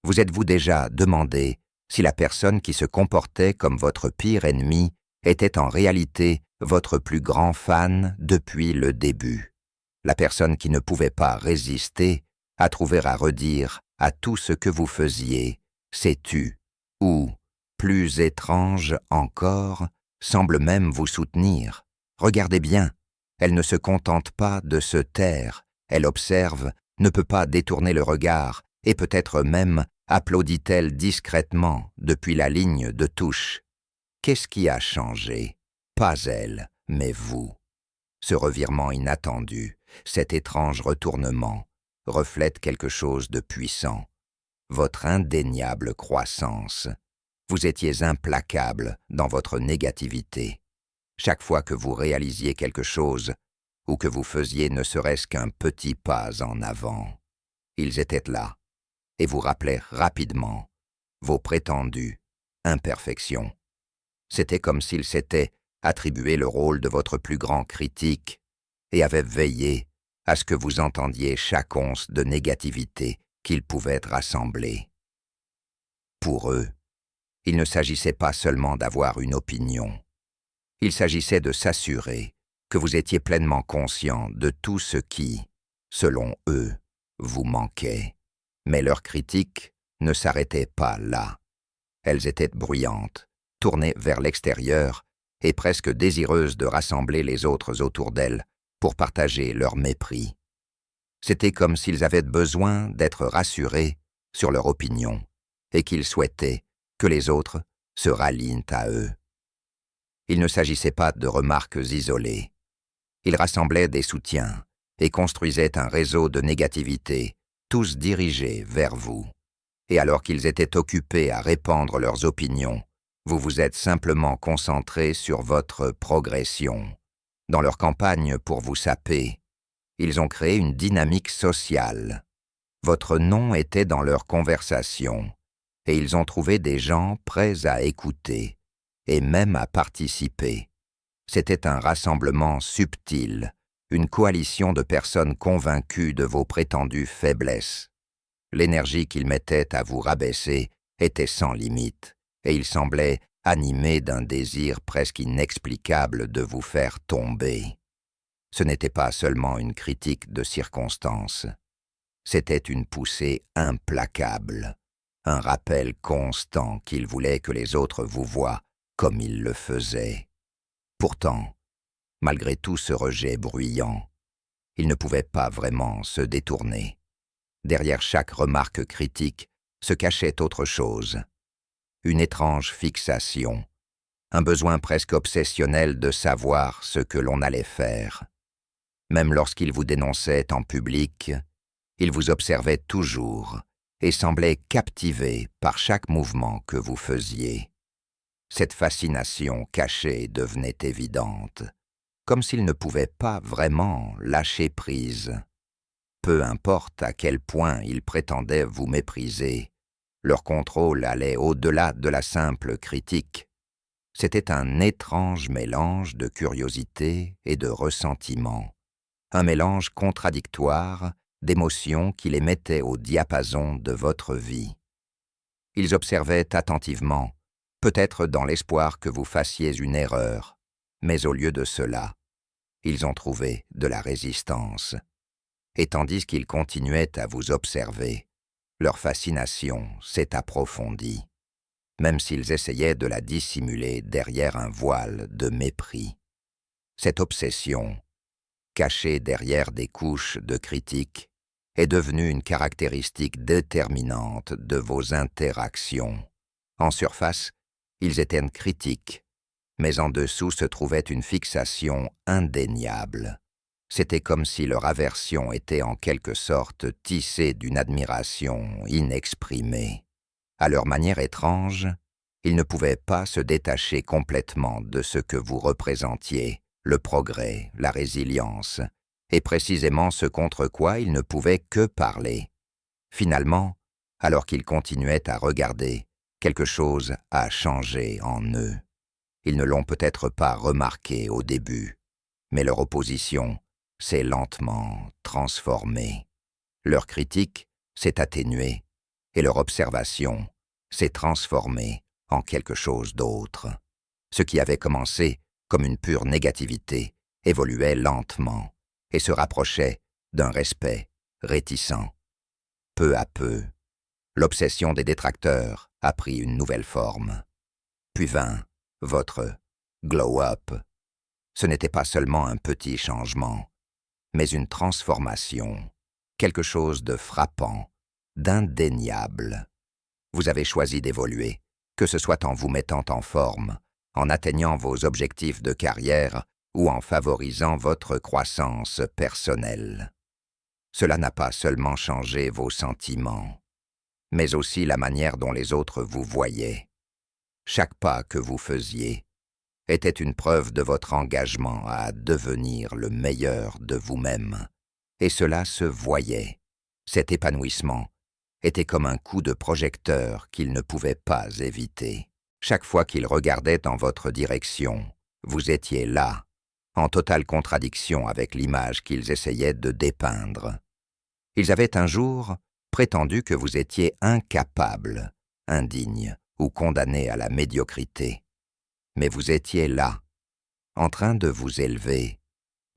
Vous êtes-vous déjà demandé si la personne qui se comportait comme votre pire ennemi était en réalité votre plus grand fan depuis le début? La personne qui ne pouvait pas résister à trouver à redire à tout ce que vous faisiez, sais-tu, ou, plus étrange encore, semble même vous soutenir. Regardez bien, elle ne se contente pas de se taire, elle observe, ne peut pas détourner le regard, et peut-être même applaudit-elle discrètement depuis la ligne de touche. Qu'est-ce qui a changé? Pas elle, mais vous. Ce revirement inattendu, cet étrange retournement, reflète quelque chose de puissant. Votre indéniable croissance. Vous étiez implacable dans votre négativité. Chaque fois que vous réalisiez quelque chose, ou que vous faisiez ne serait-ce qu'un petit pas en avant, ils étaient là, et vous rappelaient rapidement vos prétendues imperfections. C'était comme s'ils s'étaient attribué le rôle de votre plus grand critique et avaient veillé à ce que vous entendiez chaque once de négativité qu'ils pouvaient rassembler. Pour eux, il ne s'agissait pas seulement d'avoir une opinion. Il s'agissait de s'assurer que vous étiez pleinement conscient de tout ce qui, selon eux, vous manquait. Mais leurs critiques ne s'arrêtaient pas là. Elles étaient bruyantes, tournées vers l'extérieur et presque désireuses de rassembler les autres autour d'elles pour partager leur mépris. C'était comme s'ils avaient besoin d'être rassurés sur leur opinion et qu'ils souhaitaient que les autres se rallient à eux. Il ne s'agissait pas de remarques isolées. Ils rassemblaient des soutiens et construisaient un réseau de négativité, tous dirigés vers vous. Et alors qu'ils étaient occupés à répandre leurs opinions, vous vous êtes simplement concentré sur votre progression. Dans leur campagne pour vous saper, ils ont créé une dynamique sociale. Votre nom était dans leur conversation, et ils ont trouvé des gens prêts à écouter, et même à participer. C'était un rassemblement subtil, une coalition de personnes convaincues de vos prétendues faiblesses. L'énergie qu'ils mettaient à vous rabaisser était sans limite, et ils semblaient animés d'un désir presque inexplicable de vous faire tomber. Ce n'était pas seulement une critique de circonstance, c'était une poussée implacable, un rappel constant qu'ils voulaient que les autres vous voient comme ils le faisaient. Pourtant, malgré tout ce rejet bruyant, ils ne pouvaient pas vraiment se détourner. Derrière chaque remarque critique se cachait autre chose, une étrange fixation, un besoin presque obsessionnel de savoir ce que l'on allait faire. Même lorsqu'ils vous dénonçaient en public, ils vous observaient toujours et semblaient captivés par chaque mouvement que vous faisiez. Cette fascination cachée devenait évidente, comme s'ils ne pouvaient pas vraiment lâcher prise. Peu importe à quel point ils prétendaient vous mépriser, leur contrôle allait au-delà de la simple critique. C'était un étrange mélange de curiosité et de ressentiment, un mélange contradictoire d'émotions qui les mettaient au diapason de votre vie. Ils observaient attentivement, peut-être dans l'espoir que vous fassiez une erreur, mais au lieu de cela, ils ont trouvé de la résistance. Et tandis qu'ils continuaient à vous observer, leur fascination s'est approfondie, même s'ils essayaient de la dissimuler derrière un voile de mépris. Cette obsession, cachée derrière des couches de critique, est devenue une caractéristique déterminante de vos interactions. En surface, ils étaient critiques, mais en dessous se trouvait une fixation indéniable. C'était comme si leur aversion était en quelque sorte tissée d'une admiration inexprimée. À leur manière étrange, ils ne pouvaient pas se détacher complètement de ce que vous représentiez, le progrès, la résilience, et précisément ce contre quoi ils ne pouvaient que parler. Finalement, alors qu'ils continuaient à regarder, quelque chose a changé en eux. Ils ne l'ont peut-être pas remarqué au début, mais leur opposition s'est lentement transformée. Leur critique s'est atténuée, et leur observation s'est transformée en quelque chose d'autre. Ce qui avait commencé comme une pure négativité évoluait lentement et se rapprochait d'un respect réticent. Peu à peu, l'obsession des détracteurs a pris une nouvelle forme. Puis vint votre glow-up. Ce n'était pas seulement un petit changement, mais une transformation, quelque chose de frappant, d'indéniable. Vous avez choisi d'évoluer, que ce soit en vous mettant en forme, en atteignant vos objectifs de carrière ou en favorisant votre croissance personnelle. Cela n'a pas seulement changé vos sentiments, mais aussi la manière dont les autres vous voyaient. Chaque pas que vous faisiez était une preuve de votre engagement à devenir le meilleur de vous-même, et cela se voyait. Cet épanouissement était comme un coup de projecteur qu'ils ne pouvaient pas éviter. Chaque fois qu'ils regardaient dans votre direction, vous étiez là, en totale contradiction avec l'image qu'ils essayaient de dépeindre. Ils avaient un jour prétendu que vous étiez incapable, indigne ou condamné à la médiocrité. Mais vous étiez là, en train de vous élever,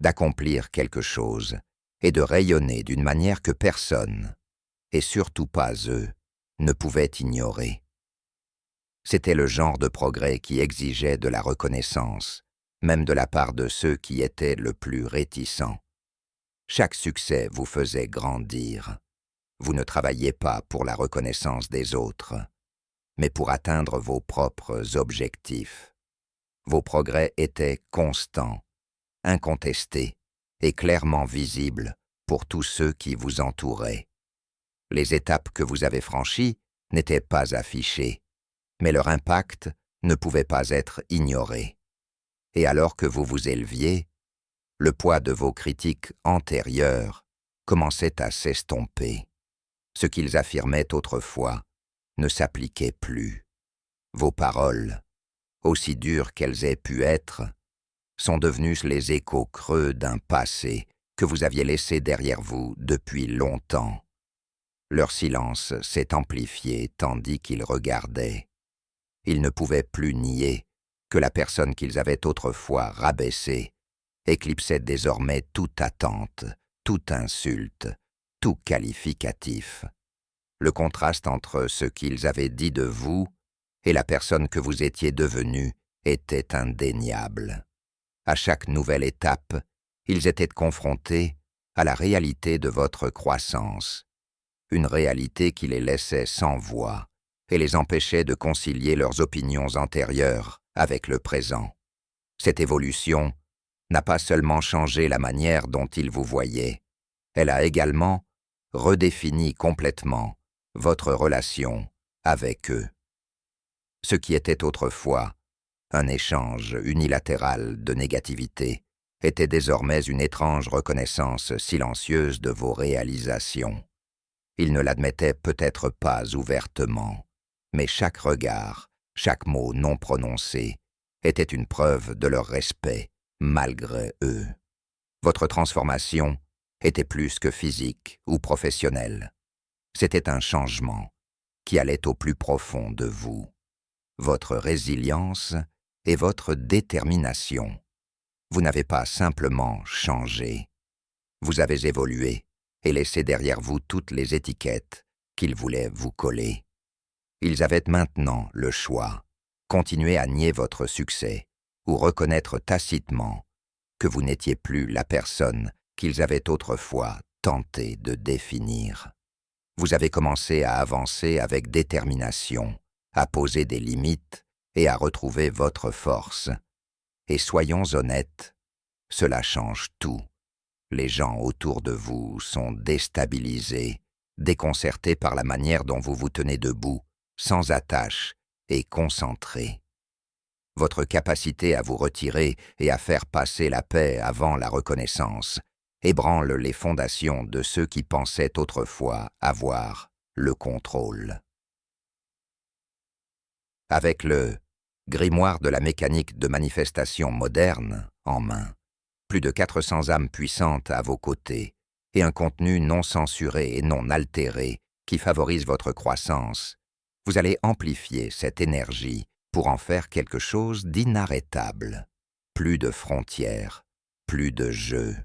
d'accomplir quelque chose et de rayonner d'une manière que personne, et surtout pas eux, ne pouvaient ignorer. C'était le genre de progrès qui exigeait de la reconnaissance, même de la part de ceux qui étaient le plus réticents. Chaque succès vous faisait grandir. Vous ne travailliez pas pour la reconnaissance des autres, mais pour atteindre vos propres objectifs. Vos progrès étaient constants, incontestés et clairement visibles pour tous ceux qui vous entouraient. Les étapes que vous avez franchies n'étaient pas affichées, mais leur impact ne pouvait pas être ignoré. Et alors que vous vous éleviez, le poids de vos critiques antérieures commençait à s'estomper. Ce qu'ils affirmaient autrefois ne s'appliquait plus. Vos paroles, aussi dures qu'elles aient pu être, sont devenues les échos creux d'un passé que vous aviez laissé derrière vous depuis longtemps. Leur silence s'est amplifié tandis qu'ils regardaient. Ils ne pouvaient plus nier que la personne qu'ils avaient autrefois rabaissée éclipsait désormais toute attente, toute insulte, tout qualificatif. Le contraste entre ce qu'ils avaient dit de vous et la personne que vous étiez devenue était indéniable. À chaque nouvelle étape, ils étaient confrontés à la réalité de votre croissance, une réalité qui les laissait sans voix et les empêchait de concilier leurs opinions antérieures avec le présent. Cette évolution n'a pas seulement changé la manière dont ils vous voyaient, elle a également redéfini complètement votre relation avec eux. Ce qui était autrefois un échange unilatéral de négativité était désormais une étrange reconnaissance silencieuse de vos réalisations. Ils ne l'admettaient peut-être pas ouvertement, mais chaque regard, chaque mot non prononcé était une preuve de leur respect malgré eux. Votre transformation était plus que physique ou professionnelle. C'était un changement qui allait au plus profond de vous. Votre résilience et votre détermination. Vous n'avez pas simplement changé. Vous avez évolué et laissé derrière vous toutes les étiquettes qu'ils voulaient vous coller. Ils avaient maintenant le choix, continuer à nier votre succès ou reconnaître tacitement que vous n'étiez plus la personne qu'ils avaient autrefois tenté de définir. Vous avez commencé à avancer avec détermination, à poser des limites et à retrouver votre force. Et soyons honnêtes, cela change tout. Les gens autour de vous sont déstabilisés, déconcertés par la manière dont vous vous tenez debout, sans attache et concentrés. Votre capacité à vous retirer et à faire passer la paix avant la reconnaissance ébranle les fondations de ceux qui pensaient autrefois avoir le contrôle. Avec le grimoire de la mécanique de manifestation moderne en main, plus de 400 âmes puissantes à vos côtés et un contenu non censuré et non altéré qui favorise votre croissance, vous allez amplifier cette énergie pour en faire quelque chose d'inarrêtable. Plus de frontières, plus de jeux.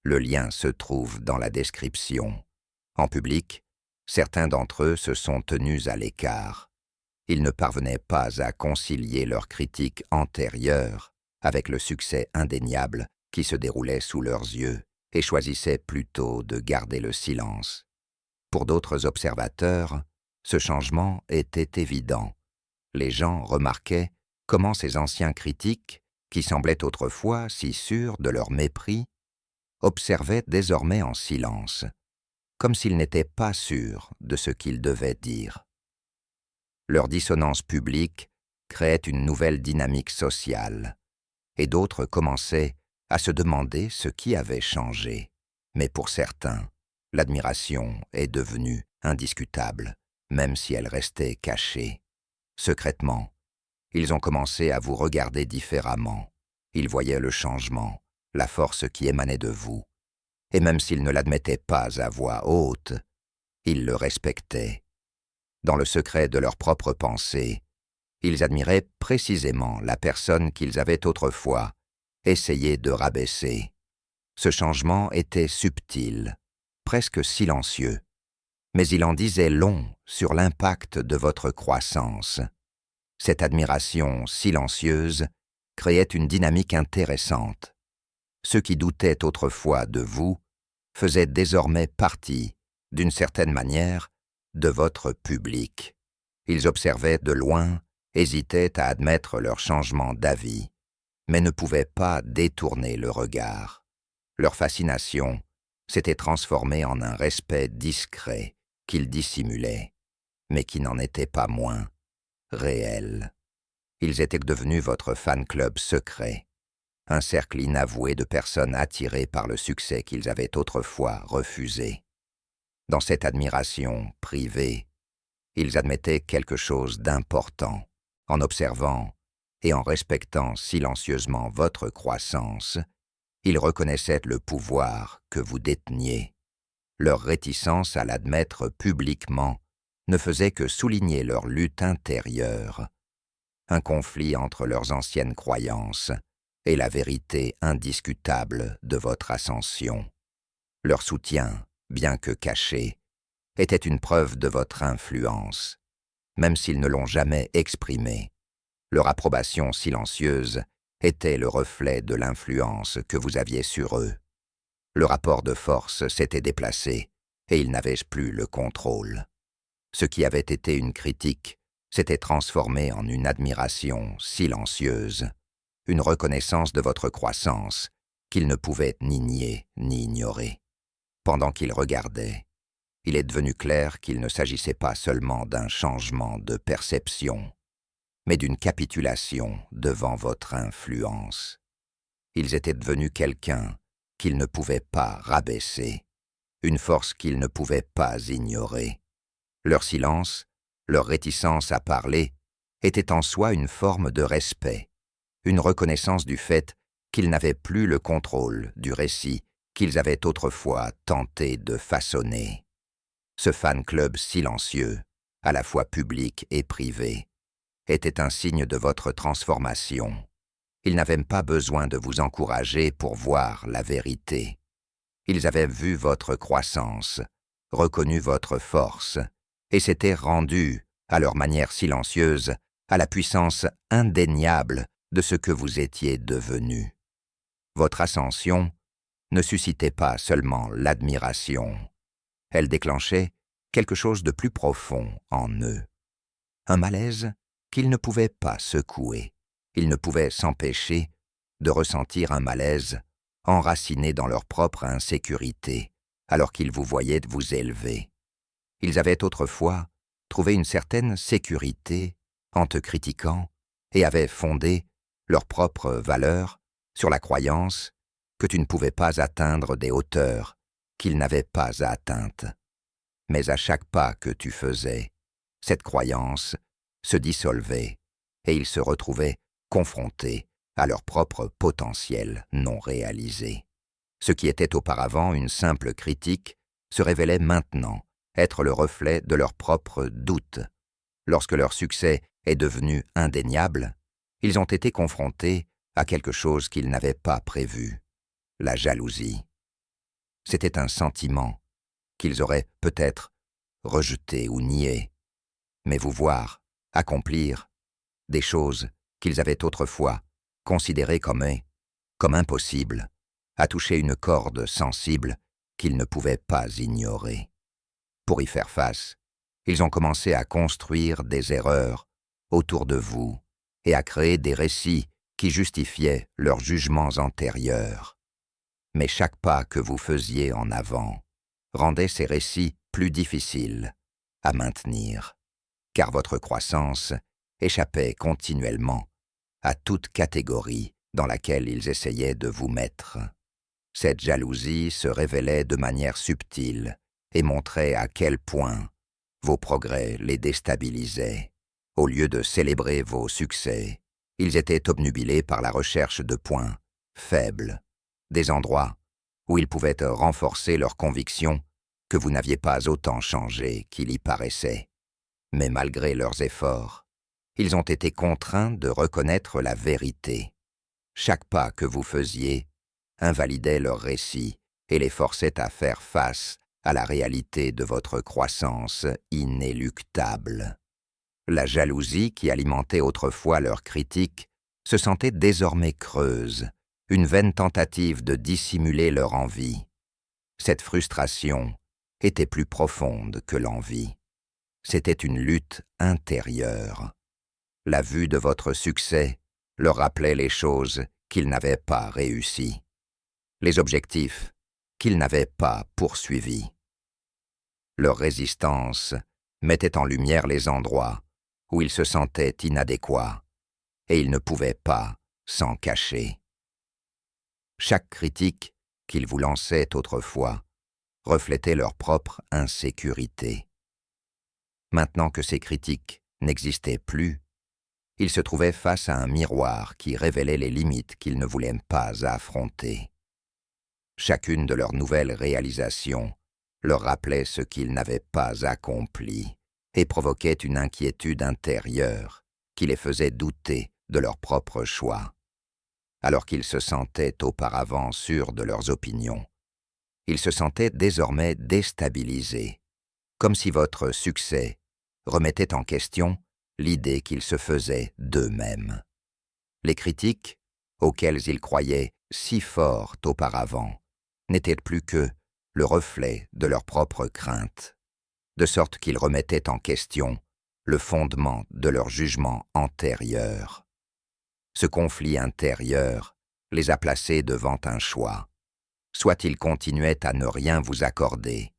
Le lien se trouve dans la description. En public, certains d'entre eux se sont tenus à l'écart. Ils ne parvenaient pas à concilier leurs critiques antérieures avec le succès indéniable qui se déroulait sous leurs yeux et choisissaient plutôt de garder le silence. Pour d'autres observateurs, ce changement était évident. Les gens remarquaient comment ces anciens critiques, qui semblaient autrefois si sûrs de leur mépris, observaient désormais en silence, comme s'ils n'étaient pas sûrs de ce qu'ils devaient dire. Leur dissonance publique créait une nouvelle dynamique sociale, et d'autres commençaient à se demander ce qui avait changé. Mais pour certains, l'admiration est devenue indiscutable, même si elle restait cachée. Secrètement, ils ont commencé à vous regarder différemment. Ils voyaient le changement, la force qui émanait de vous. Et même s'ils ne l'admettaient pas à voix haute, ils le respectaient. Dans le secret de leurs propres pensées, ils admiraient précisément la personne qu'ils avaient autrefois essayé de rabaisser. Ce changement était subtil, presque silencieux, mais il en disait long sur l'impact de votre croissance. Cette admiration silencieuse créait une dynamique intéressante. Ceux qui doutaient autrefois de vous faisaient désormais partie, d'une certaine manière, de votre public. Ils observaient de loin, hésitaient à admettre leur changement d'avis, mais ne pouvaient pas détourner le regard. Leur fascination s'était transformée en un respect discret qu'ils dissimulaient, mais qui n'en était pas moins réel. Ils étaient devenus votre fan-club secret, un cercle inavoué de personnes attirées par le succès qu'ils avaient autrefois refusé. Dans cette admiration privée, ils admettaient quelque chose d'important. En observant et en respectant silencieusement votre croissance, ils reconnaissaient le pouvoir que vous déteniez. Leur réticence à l'admettre publiquement ne faisait que souligner leur lutte intérieure, un conflit entre leurs anciennes croyances et la vérité indiscutable de votre ascension. Leur soutien, bien que caché, était une preuve de votre influence, même s'ils ne l'ont jamais exprimé. Leur approbation silencieuse était le reflet de l'influence que vous aviez sur eux. Le rapport de force s'était déplacé et ils n'avaient plus le contrôle. Ce qui avait été une critique s'était transformé en une admiration silencieuse, une reconnaissance de votre croissance qu'ils ne pouvaient ni nier ni ignorer. Pendant qu'ils regardaient, il est devenu clair qu'il ne s'agissait pas seulement d'un changement de perception, mais d'une capitulation devant votre influence. Ils étaient devenus quelqu'un qu'ils ne pouvaient pas rabaisser, une force qu'ils ne pouvaient pas ignorer. Leur silence, leur réticence à parler, était en soi une forme de respect, une reconnaissance du fait qu'ils n'avaient plus le contrôle du récit qu'ils avaient autrefois tenté de façonner. Ce fan-club silencieux, à la fois public et privé, était un signe de votre transformation. Ils n'avaient pas besoin de vous encourager pour voir la vérité. Ils avaient vu votre croissance, reconnu votre force, et s'étaient rendus, à leur manière silencieuse, à la puissance indéniable de ce que vous étiez devenu. Votre ascension ne suscitait pas seulement l'admiration, elle déclenchait quelque chose de plus profond en eux. Un malaise qu'ils ne pouvaient pas secouer. Ils ne pouvaient s'empêcher de ressentir un malaise enraciné dans leur propre insécurité, alors qu'ils vous voyaient vous élever. Ils avaient autrefois trouvé une certaine sécurité en te critiquant et avaient fondé leur propre valeur sur la croyance que tu ne pouvais pas atteindre des hauteurs qu'ils n'avaient pas atteintes. Mais à chaque pas que tu faisais, cette croyance se dissolvait et ils se retrouvaient confrontés à leur propre potentiel non réalisé. Ce qui était auparavant une simple critique se révélait maintenant être le reflet de leurs propres doutes. Lorsque leur succès est devenu indéniable, ils ont été confrontés à quelque chose qu'ils n'avaient pas prévu, la jalousie. C'était un sentiment qu'ils auraient peut-être rejeté ou nié, mais vous voir accomplir des choses qu'ils avaient autrefois considérées comme impossibles, à toucher une corde sensible qu'ils ne pouvaient pas ignorer. Pour y faire face, ils ont commencé à construire des erreurs autour de vous et à créer des récits qui justifiaient leurs jugements antérieurs. Mais chaque pas que vous faisiez en avant rendait ces récits plus difficiles à maintenir, car votre croissance échappait continuellement à toute catégorie dans laquelle ils essayaient de vous mettre. Cette jalousie se révélait de manière subtile et montrait à quel point vos progrès les déstabilisaient. Au lieu de célébrer vos succès, ils étaient obnubilés par la recherche de points faibles, des endroits où ils pouvaient renforcer leur conviction que vous n'aviez pas autant changé qu'il y paraissait. Mais malgré leurs efforts, ils ont été contraints de reconnaître la vérité. Chaque pas que vous faisiez invalidait leur récit et les forçait à faire face à la réalité de votre croissance inéluctable. La jalousie qui alimentait autrefois leurs critiques se sentait désormais creuse, une vaine tentative de dissimuler leur envie. Cette frustration était plus profonde que l'envie. C'était une lutte intérieure. La vue de votre succès leur rappelait les choses qu'ils n'avaient pas réussies, les objectifs qu'ils n'avaient pas poursuivis. Leur résistance mettait en lumière les endroits où ils se sentaient inadéquats, et ils ne pouvaient pas s'en cacher. Chaque critique qu'ils vous lançaient autrefois reflétait leur propre insécurité. Maintenant que ces critiques n'existaient plus, ils se trouvaient face à un miroir qui révélait les limites qu'ils ne voulaient pas affronter. Chacune de leurs nouvelles réalisations leur rappelait ce qu'ils n'avaient pas accompli et provoquait une inquiétude intérieure qui les faisait douter de leurs propres choix. Alors qu'ils se sentaient auparavant sûrs de leurs opinions, ils se sentaient désormais déstabilisés, comme si votre succès remettait en question l'idée qu'ils se faisaient d'eux-mêmes. Les critiques, auxquelles ils croyaient si fortes auparavant, n'étaient plus que le reflet de leurs propres craintes, de sorte qu'ils remettaient en question le fondement de leur jugement antérieur. Ce conflit intérieur les a placés devant un choix. Soit ils continuaient à ne rien vous accorder,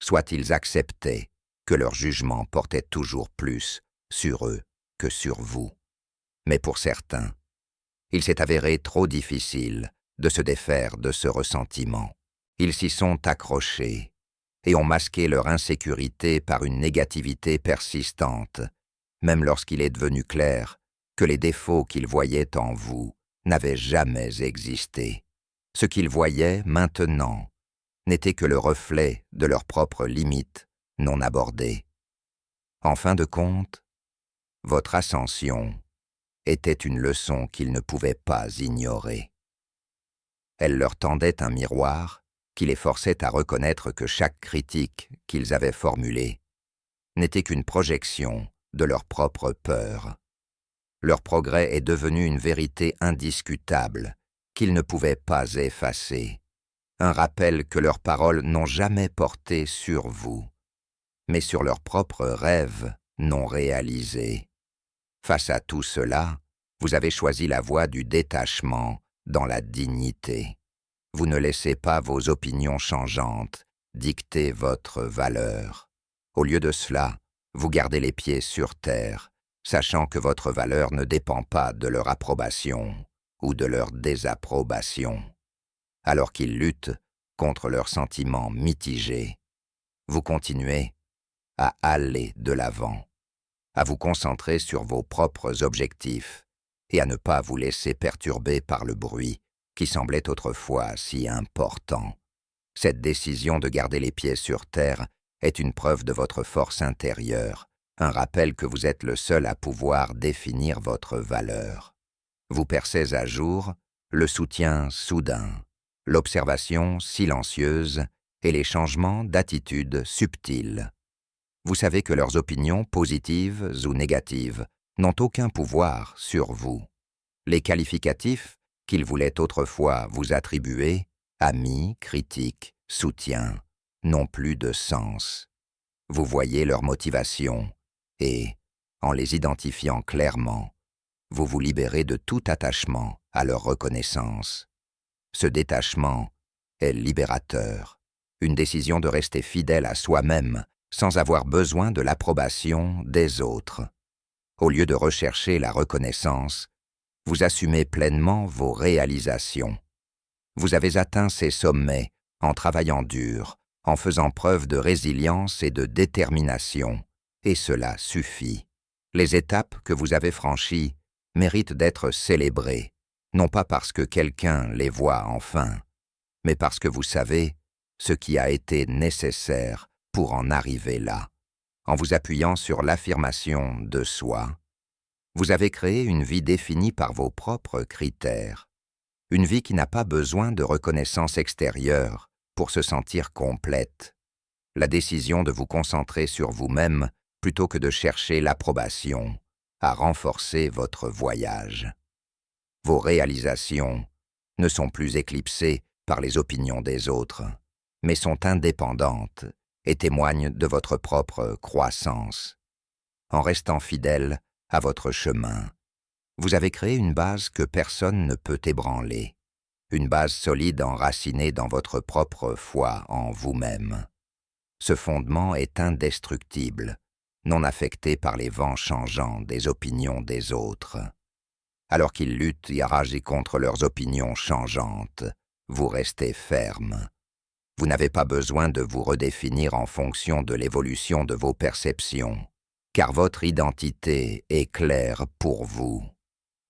soit ils acceptaient que leur jugement portait toujours plus sur eux que sur vous. Mais pour certains, il s'est avéré trop difficile de se défaire de ce ressentiment. Ils s'y sont accrochés et ont masqué leur insécurité par une négativité persistante, même lorsqu'il est devenu clair que les défauts qu'ils voyaient en vous n'avaient jamais existé. Ce qu'ils voyaient maintenant n'était que le reflet de leurs propres limites non abordées. En fin de compte, votre ascension était une leçon qu'ils ne pouvaient pas ignorer. Elle leur tendait un miroir qui les forçait à reconnaître que chaque critique qu'ils avaient formulée n'était qu'une projection de leur propre peur. Leur progrès est devenu une vérité indiscutable qu'ils ne pouvaient pas effacer, un rappel que leurs paroles n'ont jamais porté sur vous, mais sur leurs propres rêves non réalisés. Face à tout cela, vous avez choisi la voie du détachement dans la dignité. Vous ne laissez pas vos opinions changeantes dicter votre valeur. Au lieu de cela, vous gardez les pieds sur terre, sachant que votre valeur ne dépend pas de leur approbation ou de leur désapprobation. Alors qu'ils luttent contre leurs sentiments mitigés, vous continuez à aller de l'avant, à vous concentrer sur vos propres objectifs et à ne pas vous laisser perturber par le bruit qui semblait autrefois si important. Cette décision de garder les pieds sur terre est une preuve de votre force intérieure, un rappel que vous êtes le seul à pouvoir définir votre valeur. Vous percez à jour le soutien soudain, l'observation silencieuse et les changements d'attitude subtils. Vous savez que leurs opinions, positives ou négatives, n'ont aucun pouvoir sur vous. Les qualificatifs qu'ils voulaient autrefois vous attribuer, amis, critiques, soutien, n'ont plus de sens. Vous voyez leurs motivations et, en les identifiant clairement, vous vous libérez de tout attachement à leur reconnaissance. Ce détachement est libérateur, une décision de rester fidèle à soi-même sans avoir besoin de l'approbation des autres. Au lieu de rechercher la reconnaissance, vous assumez pleinement vos réalisations. Vous avez atteint ces sommets en travaillant dur, en faisant preuve de résilience et de détermination, et cela suffit. Les étapes que vous avez franchies méritent d'être célébrées, non pas parce que quelqu'un les voit enfin, mais parce que vous savez ce qui a été nécessaire pour en arriver là. En vous appuyant sur l'affirmation de soi, vous avez créé une vie définie par vos propres critères, une vie qui n'a pas besoin de reconnaissance extérieure pour se sentir complète. La décision de vous concentrer sur vous-même plutôt que de chercher l'approbation a renforcé votre voyage. Vos réalisations ne sont plus éclipsées par les opinions des autres, mais sont indépendantes et témoignent de votre propre croissance. En restant fidèle à votre chemin, vous avez créé une base que personne ne peut ébranler, une base solide enracinée dans votre propre foi en vous-même. Ce fondement est indestructible, non affecté par les vents changeants des opinions des autres. Alors qu'ils luttent et ragent contre leurs opinions changeantes, vous restez ferme. Vous n'avez pas besoin de vous redéfinir en fonction de l'évolution de vos perceptions, car votre identité est claire pour vous.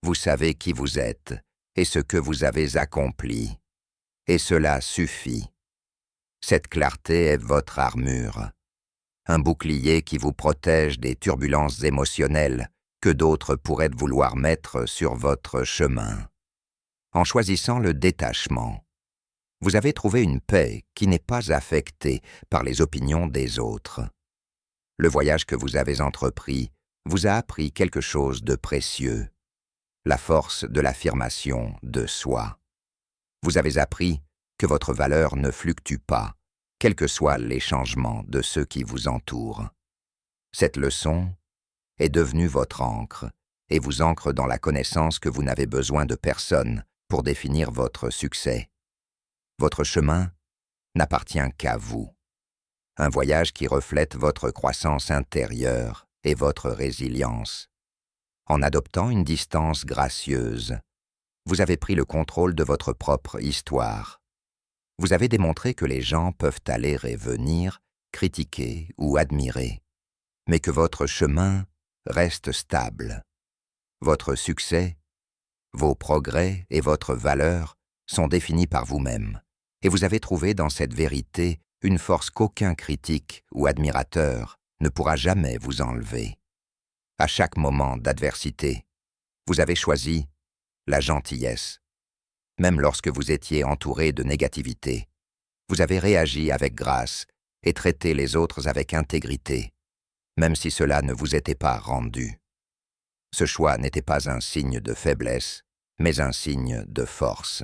Vous savez qui vous êtes et ce que vous avez accompli, et cela suffit. Cette clarté est votre armure, un bouclier qui vous protège des turbulences émotionnelles que d'autres pourraient vouloir mettre sur votre chemin. En choisissant le détachement, vous avez trouvé une paix qui n'est pas affectée par les opinions des autres. Le voyage que vous avez entrepris vous a appris quelque chose de précieux, la force de l'affirmation de soi. Vous avez appris que votre valeur ne fluctue pas, quels que soient les changements de ceux qui vous entourent. Cette leçon est devenue votre encre et vous ancre dans la connaissance que vous n'avez besoin de personne pour définir votre succès. Votre chemin n'appartient qu'à vous. Un voyage qui reflète votre croissance intérieure et votre résilience. En adoptant une distance gracieuse, vous avez pris le contrôle de votre propre histoire. Vous avez démontré que les gens peuvent aller et venir, critiquer ou admirer, mais que votre chemin reste stable. Votre succès, vos progrès et votre valeur sont définis par vous-même, et vous avez trouvé dans cette vérité une force qu'aucun critique ou admirateur ne pourra jamais vous enlever. À chaque moment d'adversité, vous avez choisi la gentillesse. Même lorsque vous étiez entouré de négativité, vous avez réagi avec grâce et traité les autres avec intégrité, même si cela ne vous était pas rendu. Ce choix n'était pas un signe de faiblesse, mais un signe de force.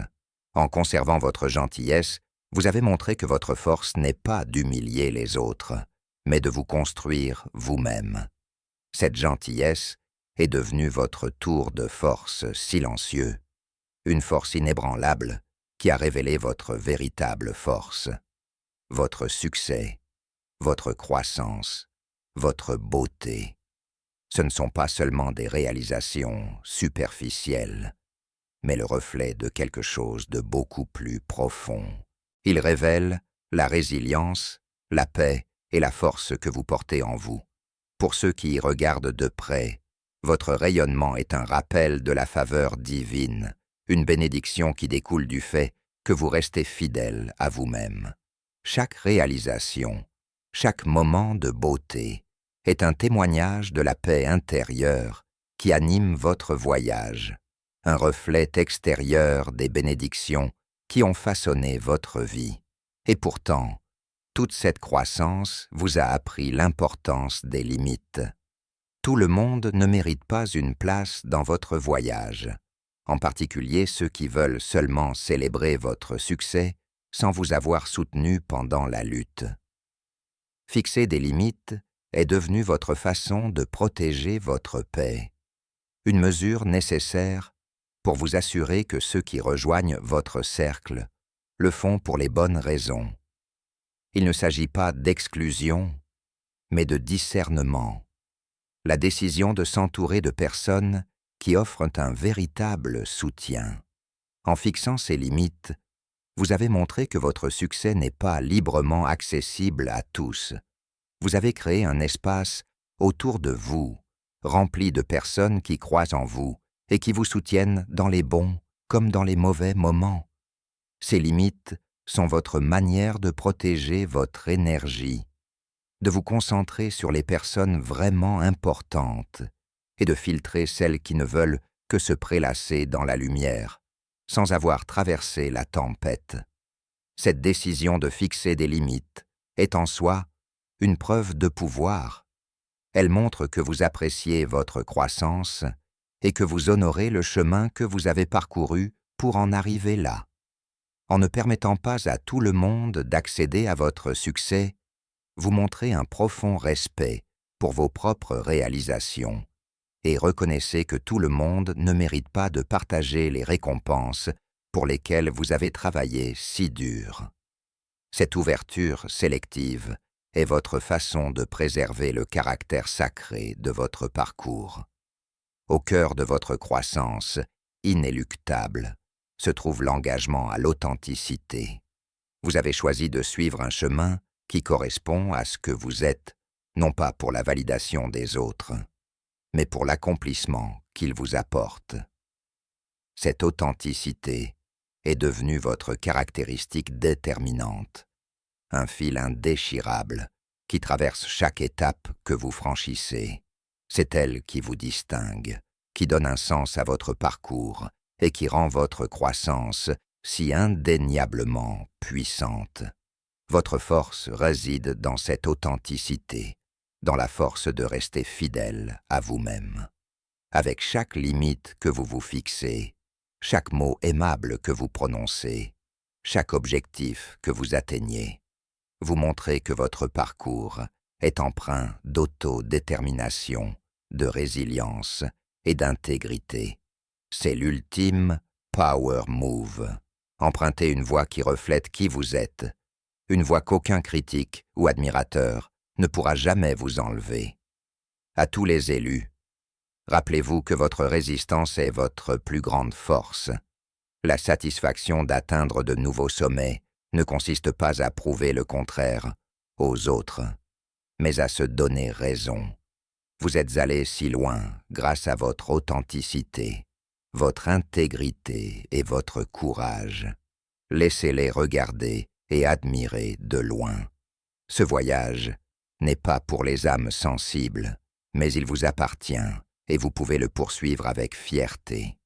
En conservant votre gentillesse, vous avez montré que votre force n'est pas d'humilier les autres, mais de vous construire vous-même. Cette gentillesse est devenue votre tour de force silencieux, une force inébranlable qui a révélé votre véritable force, votre succès, votre croissance, votre beauté. Ce ne sont pas seulement des réalisations superficielles, mais le reflet de quelque chose de beaucoup plus profond. Ils révèlent la résilience, la paix et la force que vous portez en vous. Pour ceux qui y regardent de près, votre rayonnement est un rappel de la faveur divine, une bénédiction qui découle du fait que vous restez fidèle à vous-même. Chaque réalisation chaque moment de beauté est un témoignage de la paix intérieure qui anime votre voyage, un reflet extérieur des bénédictions qui ont façonné votre vie. Et pourtant, toute cette croissance vous a appris l'importance des limites. Tout le monde ne mérite pas une place dans votre voyage, en particulier ceux qui veulent seulement célébrer votre succès sans vous avoir soutenu pendant la lutte. Fixer des limites est devenu votre façon de protéger votre paix, une mesure nécessaire pour vous assurer que ceux qui rejoignent votre cercle le font pour les bonnes raisons. Il ne s'agit pas d'exclusion, mais de discernement. La décision de s'entourer de personnes qui offrent un véritable soutien. En fixant ces limites, vous avez montré que votre succès n'est pas librement accessible à tous. Vous avez créé un espace autour de vous, rempli de personnes qui croient en vous et qui vous soutiennent dans les bons comme dans les mauvais moments. Ces limites sont votre manière de protéger votre énergie, de vous concentrer sur les personnes vraiment importantes et de filtrer celles qui ne veulent que se prélasser dans la lumière, sans avoir traversé la tempête. Cette décision de fixer des limites est en soi une preuve de pouvoir. Elle montre que vous appréciez votre croissance et que vous honorez le chemin que vous avez parcouru pour en arriver là. En ne permettant pas à tout le monde d'accéder à votre succès, vous montrez un profond respect pour vos propres réalisations et reconnaissez que tout le monde ne mérite pas de partager les récompenses pour lesquelles vous avez travaillé si dur. Cette ouverture sélective est votre façon de préserver le caractère sacré de votre parcours. Au cœur de votre croissance, inéluctable, se trouve l'engagement à l'authenticité. Vous avez choisi de suivre un chemin qui correspond à ce que vous êtes, non pas pour la validation des autres, mais pour l'accomplissement qu'il vous apporte. Cette authenticité est devenue votre caractéristique déterminante, un fil indéchirable qui traverse chaque étape que vous franchissez. C'est elle qui vous distingue, qui donne un sens à votre parcours et qui rend votre croissance si indéniablement puissante. Votre force réside dans cette authenticité, dans la force de rester fidèle à vous-même. Avec chaque limite que vous vous fixez, chaque mot aimable que vous prononcez, chaque objectif que vous atteignez, vous montrez que votre parcours est empreint d'autodétermination, de résilience et d'intégrité. C'est l'ultime power move. Empruntez une voie qui reflète qui vous êtes, une voie qu'aucun critique ou admirateur ne pourra jamais vous enlever. À tous les élus, rappelez-vous que votre résistance est votre plus grande force. La satisfaction d'atteindre de nouveaux sommets ne consiste pas à prouver le contraire aux autres, mais à se donner raison. Vous êtes allé si loin grâce à votre authenticité, votre intégrité et votre courage. Laissez-les regarder et admirer de loin. Ce voyage n'est pas pour les âmes sensibles, mais il vous appartient et vous pouvez le poursuivre avec fierté.